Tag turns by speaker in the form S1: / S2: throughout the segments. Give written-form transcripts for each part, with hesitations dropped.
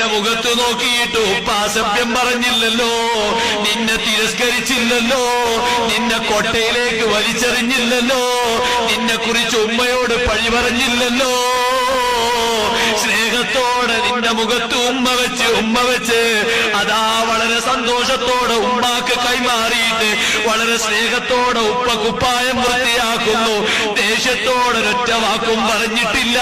S1: നിന്റെ മുഖത്ത് നോക്കിയിട്ട് ഉപ്പ അസഭ്യം പറഞ്ഞില്ലല്ലോ, നിന്നെ തിരസ്കരിച്ചില്ലല്ലോ, നിന്നെ കൊട്ടയിലേക്ക് വലിച്ചെറിഞ്ഞില്ലല്ലോ, നിന്നെ കുറിച്ച് ഉമ്മയോട് പഴി പറഞ്ഞില്ലല്ലോ. സ്നേഹത്തോടെ നിന്റെ മുഖത്ത് ഉമ്മ വെച്ച് അതാ വളരെ സന്തോഷത്തോടെ ഉമ്മാക്ക് കൈമാറിയിട്ട് വളരെ സ്നേഹത്തോടെ ഉപ്പ കുപ്പായം വൃത്തിയാക്കുന്നു. ദേഷ്യത്തോടെ ഒരൊറ്റ വാക്കും പറഞ്ഞിട്ടില്ല.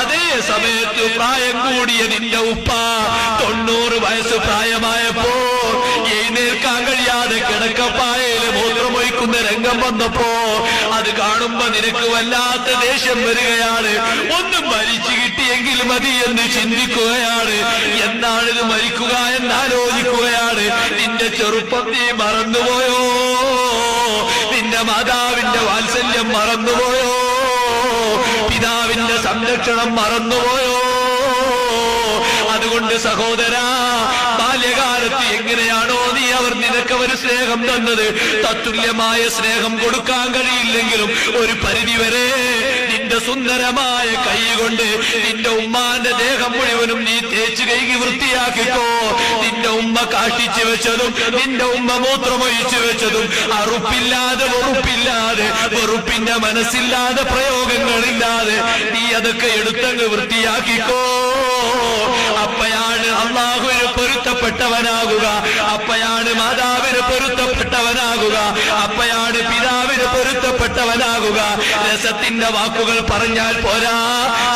S1: അതേ സമയത്ത് പ്രായം കൂടിയ നിന്റെ ഉപ്പ 90 വയസ്സ് പ്രായമായപ്പോ എഴുന്നേൽക്കാൻ കഴിയാതെ കിടക്കപ്പായയില് മൂത്രമൊഴിക്കുന്ന രംഗം വന്നപ്പോ അത് കാണുമ്പോ നിനക്ക് വല്ലാത്ത ദേഷ്യം വരികയാണ്. ഒന്നും മരിച്ചു കിട്ടിയെങ്കിൽ മതി എന്ന് ചിന്തിക്കുകയാണ്. എന്നാണിത് മരിക്കുക എന്നാലോചിക്കുകയാണ്. നിന്റെ ചെറുപ്പം നീ മറന്നുപോയോ? നിന്റെ മാതാവിന്റെ വാത്സല്യം മറന്നുപോയോ? പിതാവിന്റെ സംരക്ഷണം മറന്നുപോയോ? അതുകൊണ്ട് സഹോദരാ, ബാല്യകാലത്ത് എങ്ങനെയാണോ നീ നിനക്കവർ സ്നേഹം തന്നത്, തത്തുല്യമായ സ്നേഹം കൊടുക്കാൻ കഴിയില്ലെങ്കിലും ഒരു പരിധിവരെ നിന്റെ സുന്ദരമായ കൈ കൊണ്ട് നിന്റെ ഉമ്മാന്റെ ദേഹം മുഴുവനും നീ തേച്ച് കഴുകി വൃത്തിയാക്കിക്കോ. നിന്റെ ഉമ്മ കാഷ്ടിച്ചു വെച്ചതും നിന്റെ ഉമ്മ മൂത്രമൊഴിച്ചു വെച്ചതും അറുപ്പില്ലാതെ വെറുപ്പിന്റെ മനസ്സില്ലാതെ പ്രയോഗങ്ങളില്ലാതെ നീ അതൊക്കെ എടുത്തങ്ങ് വൃത്തിയാക്കിക്കോ. അപ്പയാണ് അള്ളാഹുവിന് പൊരുത്തപ്പെട്ടവനാകുക, അപ്പയാണ് മാതാവിന് പൊരുത്തപ്പെട്ടവനാകുക, അപ്പയാണ് പിതാവിന് പൊരുത്തപ്പെട്ടവനാകുക. രസത്തിന്റെ വാക്കുകൾ പറഞ്ഞാൽ പോരാ,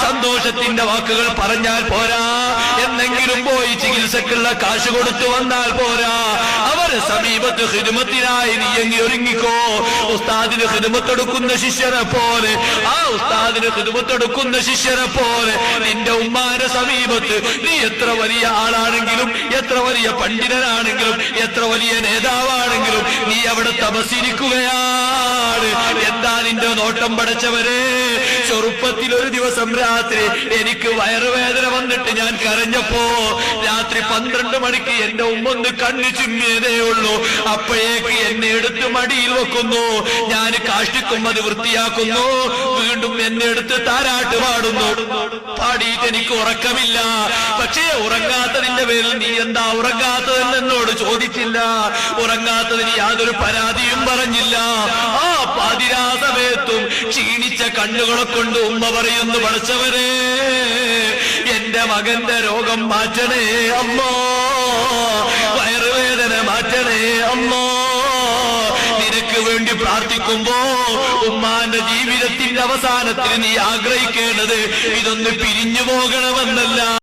S1: സന്തോഷത്തിന്റെ വാക്കുകൾ പറഞ്ഞാൽ പോരാ, എന്നെങ്കിലും പോയി ചികിത്സക്കുള്ള കാശ് കൊടുത്തു വന്നാൽ പോരാ. അവരെ സമീപത്ത് ഖിദ്മത്തിനായി നീ എങ്ങി ഒരുങ്ങിക്കോ. ഉസ്താദിന് ഖിദ്മത്തെടുക്കുന്ന ശിഷ്യനെ പോലെ, ആ ഉസ്താദിന് ഖിദ്മത്തെടുക്കുന്ന ശിഷ്യനെ പോലെ നിന്റെ ഉമ്മാന്റെ സമീപത്ത് നീ എത്ര വലിയ ആളാണെങ്കിലും, എത്ര വലിയ പണ്ഡിതനാണെങ്കിലും, എത്ര വലിയ നേതാവാണെങ്കിലും നീ അവിടെ തപസ്സിരിക്കുകയാണ്. എന്താ നിന്റെ നോട്ടം പടച്ചവരെ? ചെറുപ്പത്തിൽ ഒരു ദിവസം രാത്രി എനിക്ക് വയറുവേദന വന്നിട്ട് ഞാൻ കരഞ്ഞപ്പോ രാത്രി 12 മണിക്ക് എന്റെ ഉമ്മൊന്ന് കണ്ണു ചുമ്മിയതേ ഉള്ളൂ. അപ്പോഴേക്ക് എന്നെ എടുത്ത് മടിയിൽ വെക്കുന്നു. ഞാൻ കാഷ്ടിക്കും അത് വൃത്തിയാക്കുന്നു. വീണ്ടും എന്നെ എടുത്ത് താരാട്ട് പാടുന്നു. പാടിയിട്ട് എനിക്ക് ഉറക്കമില്ല. പക്ഷേ ഉറങ്ങാത്തതിന്റെ പേരിൽ നീ എന്താ ഉറങ്ങാത്തതെന്ന് എന്നോട് ചോദിച്ചില്ല. ഉറങ്ങാത്തതിന് യാതൊരു പരാതിയും പറഞ്ഞില്ല. ആ പാതിരാ സമയത്തും ക്ഷീണിച്ച കണ്ണുകളെ കൊണ്ട് ഉമ്മ പറയുന്നു, പഠിച്ചവരെ എന്റെ മകന്റെ രോഗം മാറ്റണേ അമ്മോ, വയറുവേദന മാറ്റണേ അമ്മോ. നിനക്ക് വേണ്ടി പ്രാർത്ഥിക്കുമ്പോ ഉമ്മാന്റെ ജീവിതത്തിന്റെ അവസാനത്തിൽ നീ ആഗ്രഹിക്കേണ്ടത് ഇതൊന്ന് പിരിഞ്ഞു പോകണമെന്നല്ല.